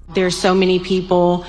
There's so many people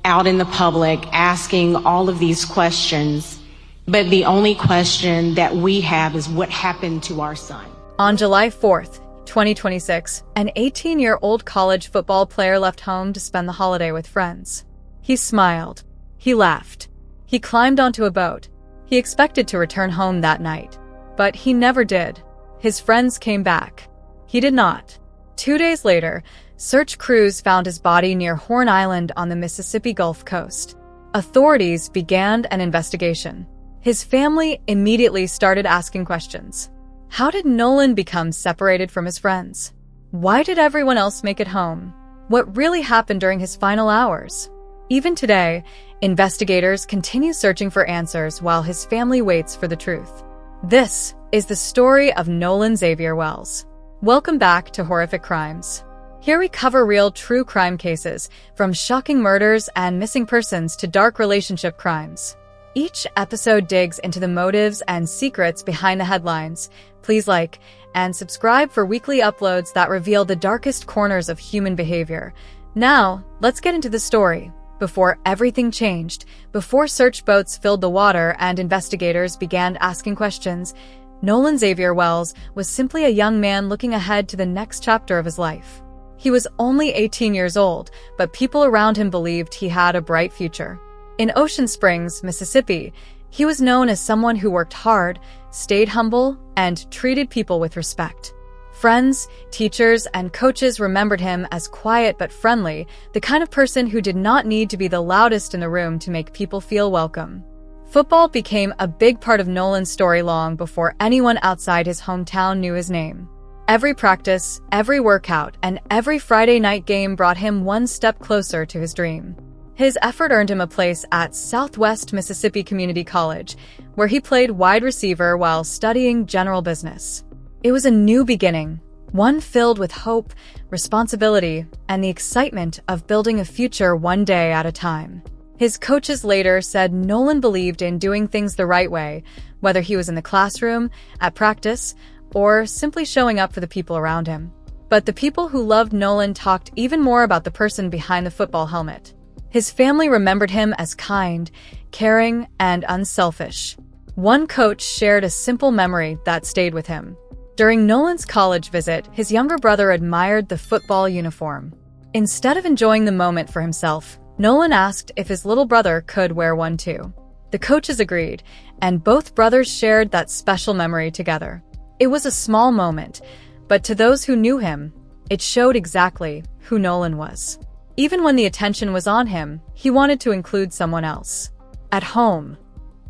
out in the public asking all of these questions, but the only question that we have is what happened to our son. On July 4th, 2026, an 18-year-old college football player left home to spend the holiday with friends. He smiled. He laughed. He climbed onto a boat. He expected to return home that night, but he never did. His friends came back. He did not. 2 days later, search crews found his body near Horn Island on the Mississippi Gulf Coast. Authorities began an investigation. His family immediately started asking questions. How did Nolan become separated from his friends? Why did everyone else make it home? What really happened during his final hours? Even today, investigators continue searching for answers while his family waits for the truth. This is the story of Nolan Xavier Wells. Welcome back to Horrific Crimes. Here we cover real true crime cases, from shocking murders and missing persons to dark relationship crimes. Each episode digs into the motives and secrets behind the headlines. Please like and subscribe for weekly uploads that reveal the darkest corners of human behavior. Now, let's get into the story. Before everything changed, before search boats filled the water and investigators began asking questions, Nolan Xavier Wells was simply a young man looking ahead to the next chapter of his life. He was only 18 years old, but people around him believed he had a bright future. In Ocean Springs, Mississippi, he was known as someone who worked hard, stayed humble, and treated people with respect. Friends, teachers, and coaches remembered him as quiet but friendly, the kind of person who did not need to be the loudest in the room to make people feel welcome. Football became a big part of Nolan's story long before anyone outside his hometown knew his name. Every practice, every workout, and every Friday night game brought him one step closer to his dream. His effort earned him a place at Southwest Mississippi Community College, where he played wide receiver while studying general business. It was a new beginning, one filled with hope, responsibility, and the excitement of building a future one day at a time. His coaches later said Nolan believed in doing things the right way, whether he was in the classroom, at practice, or simply showing up for the people around him. But the people who loved Nolan talked even more about the person behind the football helmet. His family remembered him as kind, caring, and unselfish. One coach shared a simple memory that stayed with him. During Nolan's college visit, his younger brother admired the football uniform. Instead of enjoying the moment for himself, Nolan asked if his little brother could wear one too. The coaches agreed, and both brothers shared that special memory together. It was a small moment, but to those who knew him, it showed exactly who Nolan was. Even when the attention was on him, he wanted to include someone else. At home,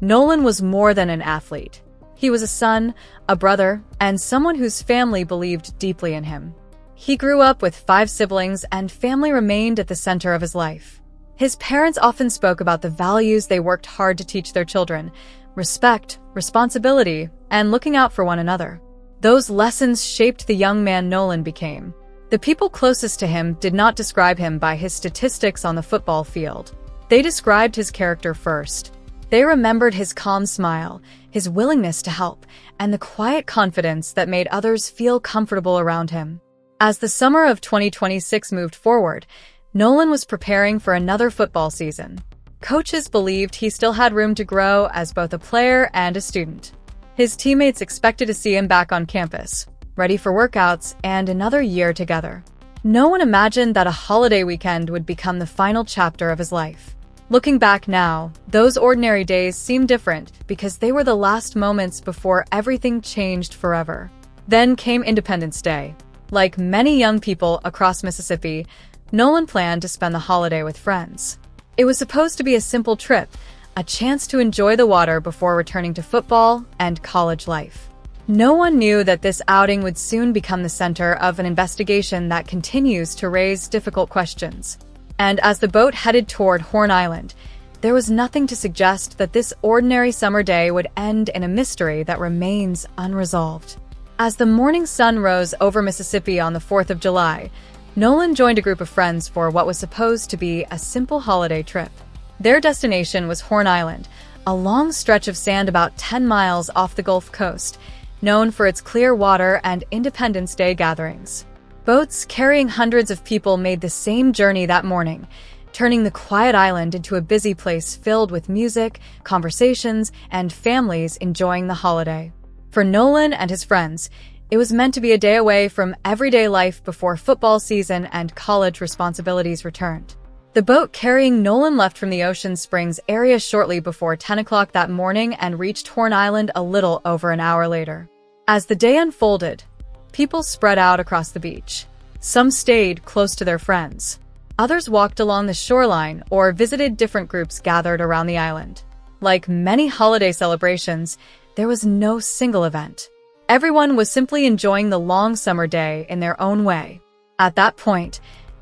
Nolan was more than an athlete. He was a son, a brother, and someone whose family believed deeply in him. He grew up with 5 siblings, and family remained at the center of his life. His parents often spoke about the values they worked hard to teach their children: respect, responsibility, and looking out for one another. Those lessons shaped the young man Nolan became. The people closest to him did not describe him by his statistics on the football field. They described his character first. They remembered his calm smile, his willingness to help, and the quiet confidence that made others feel comfortable around him. As the summer of 2026 moved forward, Nolan was preparing for another football season. Coaches believed he still had room to grow as both a player and a student. His teammates expected to see him back on campus, ready for workouts and another year together. No one imagined that a holiday weekend would become the final chapter of his life. Looking back now, those ordinary days seem different because they were the last moments before everything changed forever. Then came Independence Day. Like many young people across Mississippi, Nolan planned to spend the holiday with friends. It was supposed to be a simple trip, a chance to enjoy the water before returning to football and college life. No one knew that this outing would soon become the center of an investigation that continues to raise difficult questions. And as the boat headed toward Horn Island, there was nothing to suggest that this ordinary summer day would end in a mystery that remains unresolved. As the morning sun rose over Mississippi on the 4th of July, Nolan joined a group of friends for what was supposed to be a simple holiday trip. Their destination was Horn Island, a long stretch of sand about 10 miles off the Gulf Coast, known for its clear water and Independence Day gatherings. Boats carrying hundreds of people made the same journey that morning, turning the quiet island into a busy place filled with music, conversations, and families enjoying the holiday. For Nolan and his friends, it was meant to be a day away from everyday life before football season and college responsibilities returned. The boat carrying Nolan left from the Ocean Springs area shortly before 10 o'clock that morning and reached Horn Island a little over an hour later. As the day unfolded, people spread out across the beach. Some stayed close to their friends. Others walked along the shoreline or visited different groups gathered around the island. Like many holiday celebrations, there was no single event. Everyone was simply enjoying the long summer day in their own way. At that point,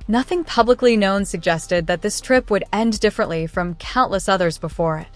nothing publicly known suggested that this trip would end differently from countless others before it.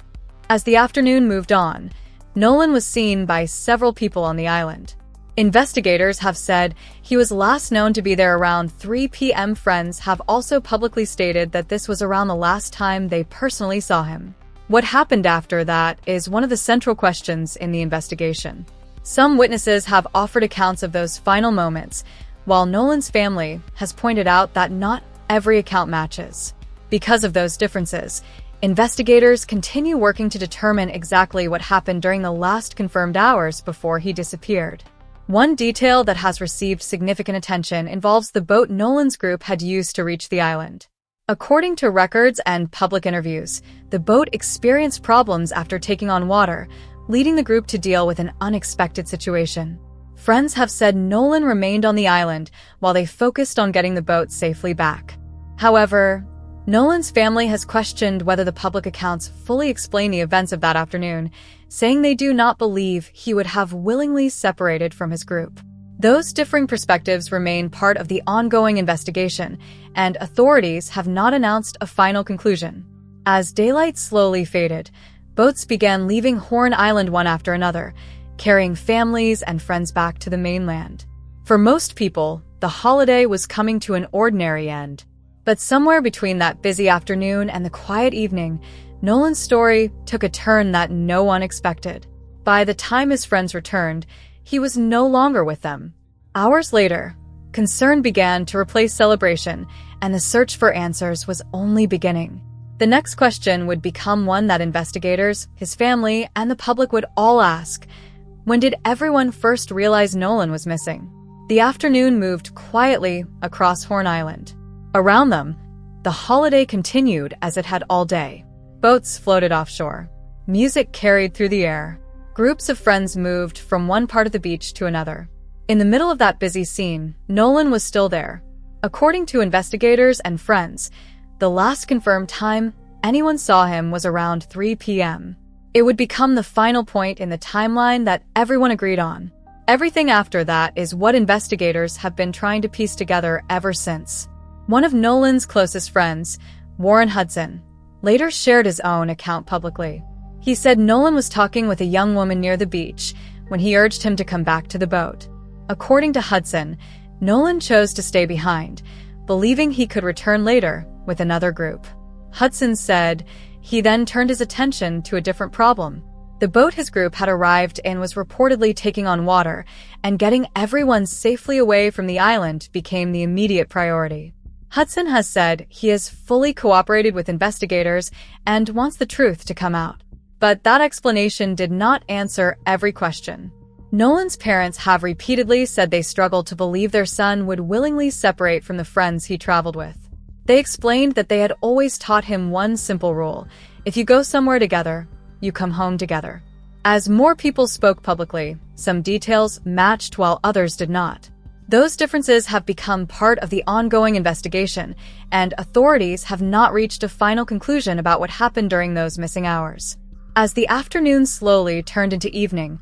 As the afternoon moved on, Nolan was seen by several people on the island. Investigators have said he was last known to be there around 3 p.m. Friends have also publicly stated that this was around the last time they personally saw him. What happened after that is one of the central questions in the investigation. Some witnesses have offered accounts of those final moments, while Nolan's family has pointed out that not every account matches. Because of those differences, investigators continue working to determine exactly what happened during the last confirmed hours before he disappeared. One detail that has received significant attention involves the boat Nolan's group had used to reach the island. According to records and public interviews, the boat experienced problems after taking on water, leading the group to deal with an unexpected situation. Friends have said Nolan remained on the island while they focused on getting the boat safely back. However, Nolan's family has questioned whether the public accounts fully explain the events of that afternoon, saying they do not believe he would have willingly separated from his group. Those differing perspectives remain part of the ongoing investigation, and authorities have not announced a final conclusion. As daylight slowly faded, boats began leaving Horn Island one after another, carrying families and friends back to the mainland. For most people, the holiday was coming to an ordinary end. But somewhere between that busy afternoon and the quiet evening, Nolan's story took a turn that no one expected. By the time his friends returned, he was no longer with them. Hours later, concern began to replace celebration, and the search for answers was only beginning. The next question would become one that investigators, his family, and the public would all ask: when did everyone first realize Nolan was missing? The afternoon moved quietly across Horn Island. Around them, the holiday continued as it had all day. Boats floated offshore. Music carried through the air. Groups of friends moved from one part of the beach to another. In the middle of that busy scene, Nolan was still there. According to investigators and friends, the last confirmed time anyone saw him was around 3 p.m. It would become the final point in the timeline that everyone agreed on. Everything after that is what investigators have been trying to piece together ever since. One of Nolan's closest friends, Warren Hudson, later shared his own account publicly. He said Nolan was talking with a young woman near the beach when he urged him to come back to the boat. According to Hudson, Nolan chose to stay behind, believing he could return later with another group. Hudson said he then turned his attention to a different problem. The boat his group had arrived in was reportedly taking on water, and getting everyone safely away from the island became the immediate priority. Hudson has said he has fully cooperated with investigators and wants the truth to come out. But that explanation did not answer every question. Nolan's parents have repeatedly said they struggled to believe their son would willingly separate from the friends he traveled with. They explained that they had always taught him one simple rule: if you go somewhere together, you come home together. As more people spoke publicly, some details matched while others did not. Those differences have become part of the ongoing investigation, and authorities have not reached a final conclusion about what happened during those missing hours. As the afternoon slowly turned into evening,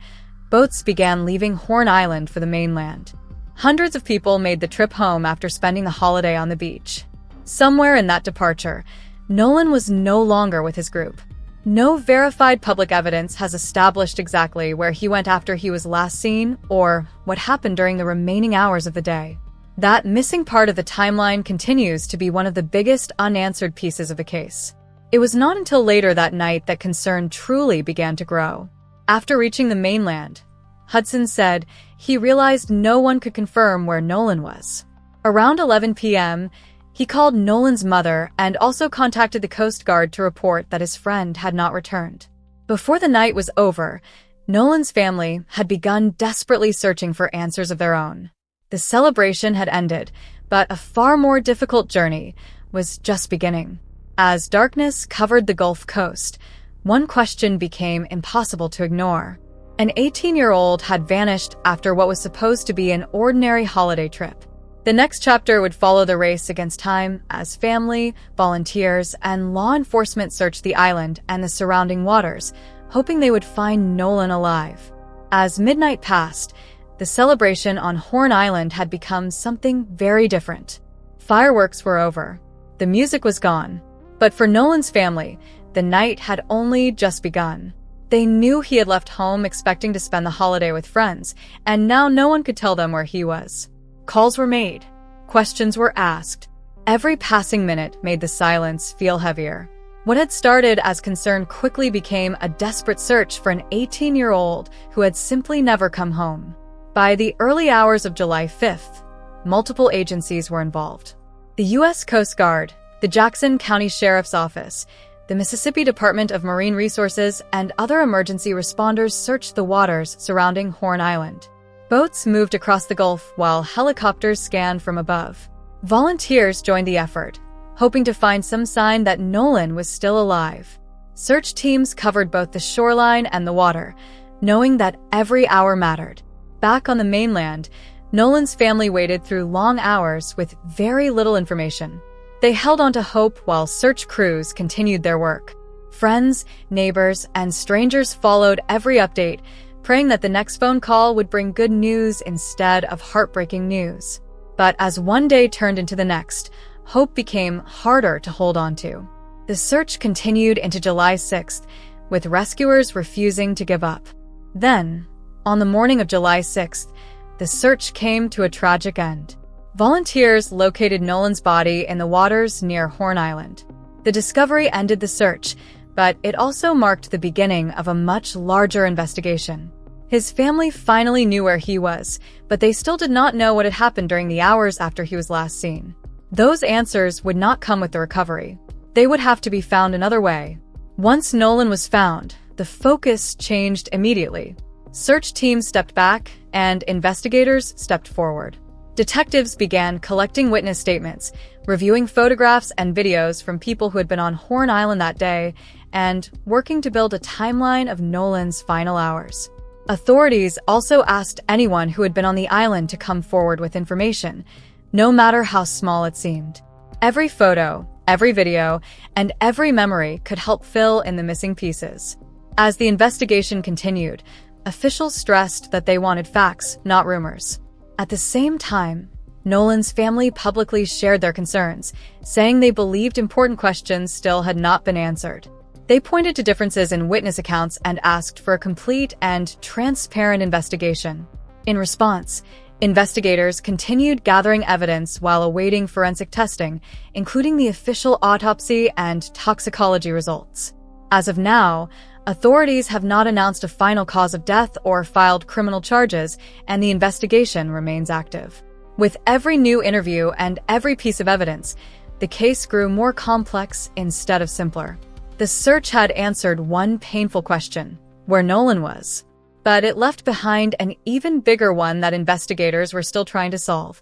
boats began leaving Horn Island for the mainland. Hundreds of people made the trip home after spending the holiday on the beach. Somewhere in that departure, Nolan was no longer with his group. No verified public evidence has established exactly where he went after he was last seen or what happened during the remaining hours of the day. That missing part of the timeline continues to be one of the biggest unanswered pieces of the case. It was not until later that night that concern truly began to grow. After reaching the mainland, Hudson said he realized no one could confirm where Nolan was. Around 11 p.m., he called Nolan's mother and also contacted the Coast Guard to report that his friend had not returned. Before the night was over, Nolan's family had begun desperately searching for answers of their own. The celebration had ended, but a far more difficult journey was just beginning. As darkness covered the Gulf Coast, one question became impossible to ignore. An 18-year-old had vanished after what was supposed to be an ordinary holiday trip. The next chapter would follow the race against time as family, volunteers, and law enforcement searched the island and the surrounding waters, hoping they would find Nolan alive. As midnight passed, the celebration on Horn Island had become something very different. Fireworks were over. The music was gone. But for Nolan's family, the night had only just begun. They knew he had left home expecting to spend the holiday with friends, and now no one could tell them where he was. Calls were made. Questions were asked. Every passing minute made the silence feel heavier. What had started as concern quickly became a desperate search for an 18-year-old who had simply never come home. By the early hours of July 5th, multiple agencies were involved. The U.S. Coast Guard, the Jackson County Sheriff's Office, the Mississippi Department of Marine Resources, and other emergency responders searched the waters surrounding Horn Island. Boats moved across the Gulf while helicopters scanned from above. Volunteers joined the effort, hoping to find some sign that Nolan was still alive. Search teams covered both the shoreline and the water, knowing that every hour mattered. Back on the mainland, Nolan's family waited through long hours with very little information. They held on to hope while search crews continued their work. Friends, neighbors, and strangers followed every update, praying that the next phone call would bring good news instead of heartbreaking news. But as one day turned into the next, hope became harder to hold on to. The search continued into July 6th, with rescuers refusing to give up. Then, on the morning of July 6th, the search came to a tragic end. Volunteers located Nolan's body in the waters near Horn Island. The discovery ended the search, but it also marked the beginning of a much larger investigation. His family finally knew where he was, but they still did not know what had happened during the hours after he was last seen. Those answers would not come with the recovery. They would have to be found another way. Once Nolan was found, the focus changed immediately. Search teams stepped back, and investigators stepped forward. Detectives began collecting witness statements, reviewing photographs and videos from people who had been on Horn Island that day, and working to build a timeline of Nolan's final hours. Authorities also asked anyone who had been on the island to come forward with information, no matter how small it seemed. Every photo, every video, and every memory could help fill in the missing pieces. As the investigation continued, officials stressed that they wanted facts, not rumors. At the same time, Nolan's family publicly shared their concerns, saying they believed important questions still had not been answered. They pointed to differences in witness accounts and asked for a complete and transparent investigation. In response, investigators continued gathering evidence while awaiting forensic testing, including the official autopsy and toxicology results. As of now, authorities have not announced a final cause of death or filed criminal charges, and the investigation remains active. With every new interview and every piece of evidence, the case grew more complex instead of simpler. The search had answered one painful question: where Nolan was. But it left behind an even bigger one that investigators were still trying to solve.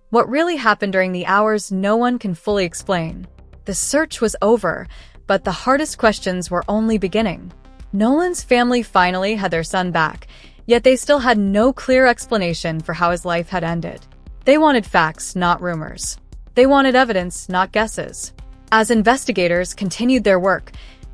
What really happened during the hours no one can fully explain. The search was over, but the hardest questions were only beginning. Nolan's family finally had their son back, yet they still had no clear explanation for how his life had ended. They wanted facts, not rumors. They wanted evidence, not guesses. As investigators continued their work,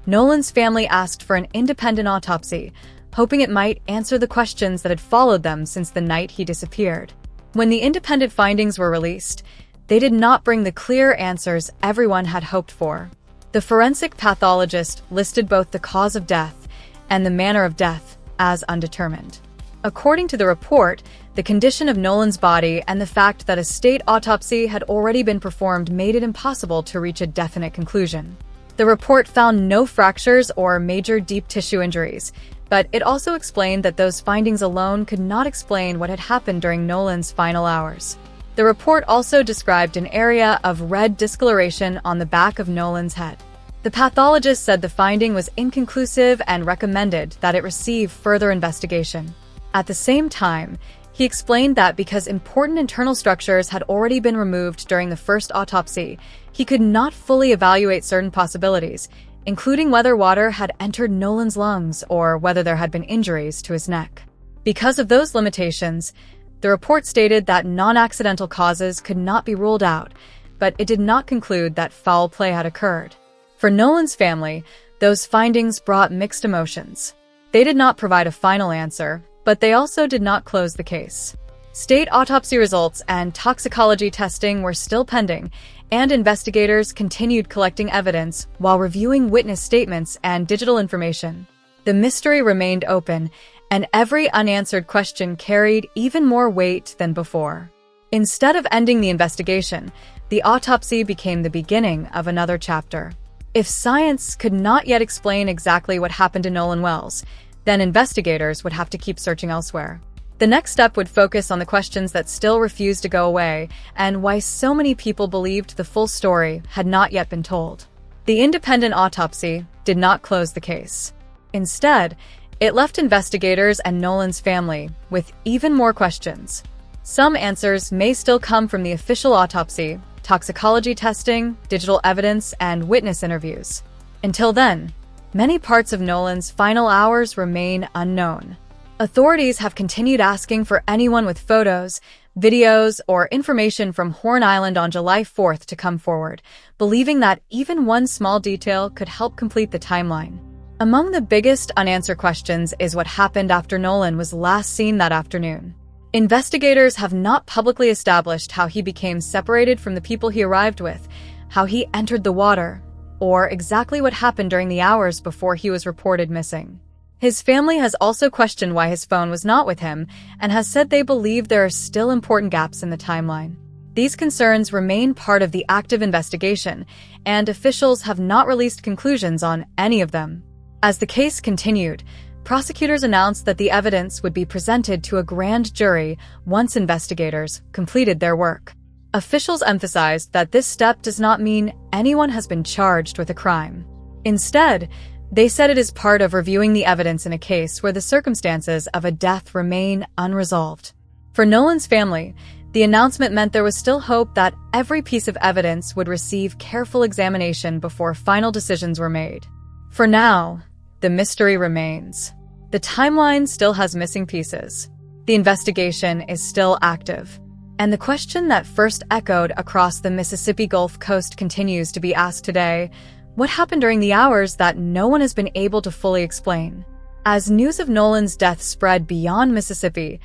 Nolan's family asked for an independent autopsy, hoping it might answer the questions that had followed them since the night he disappeared. When the independent findings were released, they did not bring the clear answers everyone had hoped for. The forensic pathologist listed both the cause of death and the manner of death as undetermined. According to the report, the condition of Nolan's body and the fact that a state autopsy had already been performed made it impossible to reach a definite conclusion. The report found no fractures or major deep tissue injuries, but it also explained that those findings alone could not explain what had happened during Nolan's final hours. The report also described an area of red discoloration on the back of Nolan's head. The pathologist said the finding was inconclusive and recommended that it receive further investigation. At the same time, he explained that because important internal structures had already been removed during the first autopsy, he could not fully evaluate certain possibilities, including whether water had entered Nolan's lungs or whether there had been injuries to his neck. Because of those limitations, the report stated that non-accidental causes could not be ruled out, but it did not conclude that foul play had occurred. For Nolan's family, those findings brought mixed emotions. They did not provide a final answer, but they also did not close the case. State autopsy results and toxicology testing were still pending, and investigators continued collecting evidence while reviewing witness statements and digital information. The mystery remained open, and every unanswered question carried even more weight than before. Instead of ending the investigation, the autopsy became the beginning of another chapter. If science could not yet explain exactly what happened to Nolan Wells, then investigators would have to keep searching elsewhere. The next step would focus on the questions that still refused to go away and why so many people believed the full story had not yet been told. The independent autopsy did not close the case. Instead, it left investigators and Nolan's family with even more questions. Some answers may still come from the official autopsy, toxicology testing, digital evidence, and witness interviews. Until then, many parts of Nolan's final hours remain unknown. Authorities have continued asking for anyone with photos, videos, or information from Horn Island on July 4th to come forward, believing that even one small detail could help complete the timeline. Among the biggest unanswered questions is what happened after Nolan was last seen that afternoon. Investigators have not publicly established how he became separated from the people he arrived with, how he entered the water, or exactly what happened during the hours before he was reported missing. His family has also questioned why his phone was not with him and has said they believe there are still important gaps in the timeline. These concerns remain part of the active investigation, and officials have not released conclusions on any of them. As the case continued, prosecutors announced that the evidence would be presented to a grand jury once investigators completed their work. Officials emphasized that this step does not mean anyone has been charged with a crime. Instead, they said it is part of reviewing the evidence in a case where the circumstances of a death remain unresolved. For Nolan's family, the announcement meant there was still hope that every piece of evidence would receive careful examination before final decisions were made. For now, the mystery remains. The timeline still has missing pieces. The investigation is still active. And the question that first echoed across the Mississippi Gulf Coast continues to be asked today: what happened during the hours that no one has been able to fully explain? As news of Nolan's death spread beyond Mississippi,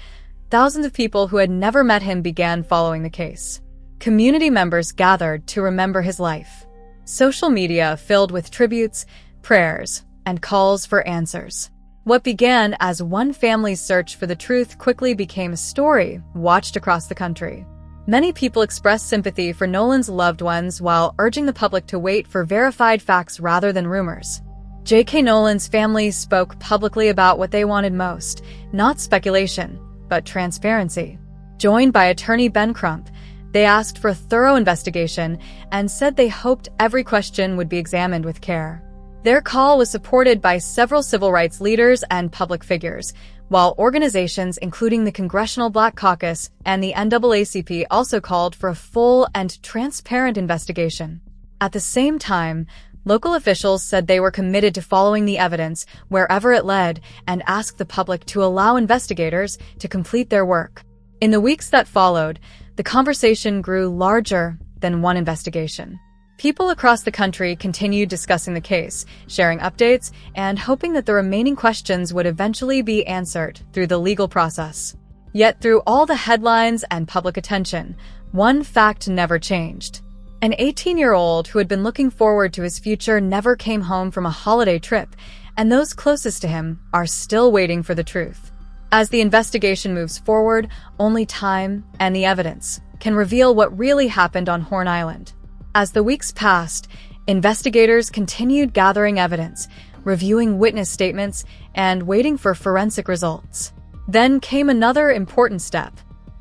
thousands of people who had never met him began following the case. Community members gathered to remember his life. Social media filled with tributes, prayers, and calls for answers. What began as one family's search for the truth quickly became a story watched across the country. Many people expressed sympathy for Nolan's loved ones while urging the public to wait for verified facts rather than rumors. J.K. Nolan's family spoke publicly about what they wanted most, not speculation, but transparency. Joined by attorney Ben Crump, they asked for a thorough investigation and said they hoped every question would be examined with care. Their call was supported by several civil rights leaders and public figures, while organizations including the Congressional Black Caucus and the NAACP also called for a full and transparent investigation. At the same time, local officials said they were committed to following the evidence wherever it led and asked the public to allow investigators to complete their work. In the weeks that followed, the conversation grew larger than one investigation. People across the country continued discussing the case, sharing updates, and hoping that the remaining questions would eventually be answered through the legal process. Yet through all the headlines and public attention, one fact never changed. An 18-year-old who had been looking forward to his future never came home from a holiday trip, and those closest to him are still waiting for the truth. As the investigation moves forward, only time and the evidence can reveal what really happened on Horn Island. As the weeks passed, investigators continued gathering evidence, reviewing witness statements, and waiting for forensic results. Then came another important step.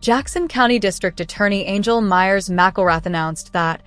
Jackson County District Attorney Angel Myers McElrath announced that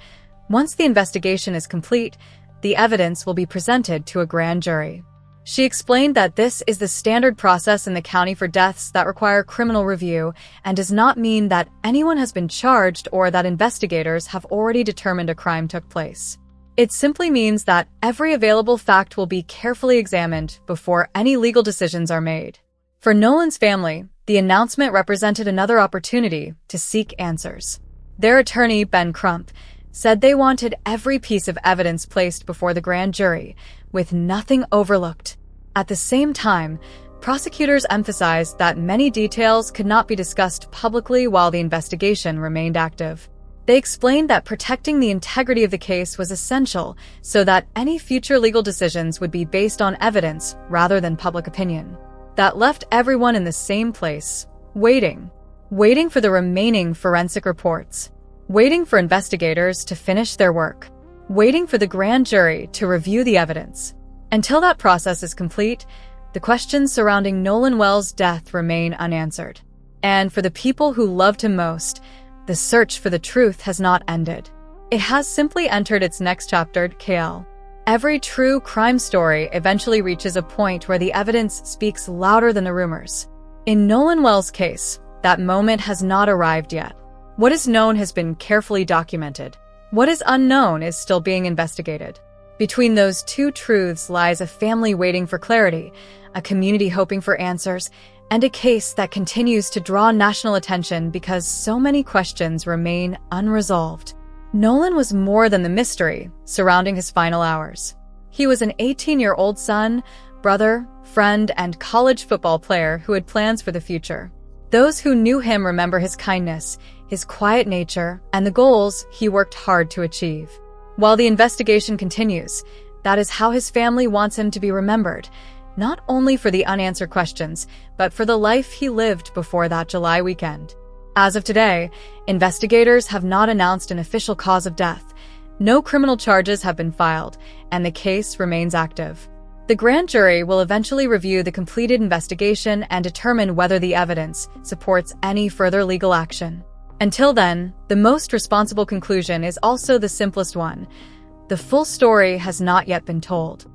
once the investigation is complete, the evidence will be presented to a grand jury. She explained that this is the standard process in the county for deaths that require criminal review and does not mean that anyone has been charged or that investigators have already determined a crime took place. It simply means that every available fact will be carefully examined before any legal decisions are made. For Nolan's family, the announcement represented another opportunity to seek answers. Their attorney, Ben Crump, said they wanted every piece of evidence placed before the grand jury, with nothing overlooked. At the same time, prosecutors emphasized that many details could not be discussed publicly while the investigation remained active. They explained that protecting the integrity of the case was essential so that any future legal decisions would be based on evidence rather than public opinion. That left everyone in the same place, waiting for the remaining forensic reports, waiting for investigators to finish their work, waiting for the grand jury to review the evidence. Until that process is complete, the questions surrounding Nolan Wells' death remain unanswered. And for the people who loved him most, the search for the truth has not ended. It has simply entered its next chapter, KL. Every true crime story eventually reaches a point where the evidence speaks louder than the rumors. In Nolan Wells' case, that moment has not arrived yet. What is known has been carefully documented. What is unknown is still being investigated. Between those two truths lies a family waiting for clarity, a community hoping for answers, and a case that continues to draw national attention because so many questions remain unresolved. Nolan was more than the mystery surrounding his final hours. He was an 18-year-old son, brother, friend, and college football player who had plans for the future. Those who knew him remember his kindness, his quiet nature, and the goals he worked hard to achieve. While the investigation continues, that is how his family wants him to be remembered, not only for the unanswered questions, but for the life he lived before that July weekend. As of today, investigators have not announced an official cause of death. No criminal charges have been filed, and the case remains active. The grand jury will eventually review the completed investigation and determine whether the evidence supports any further legal action. Until then, the most responsible conclusion is also the simplest one. The full story has not yet been told.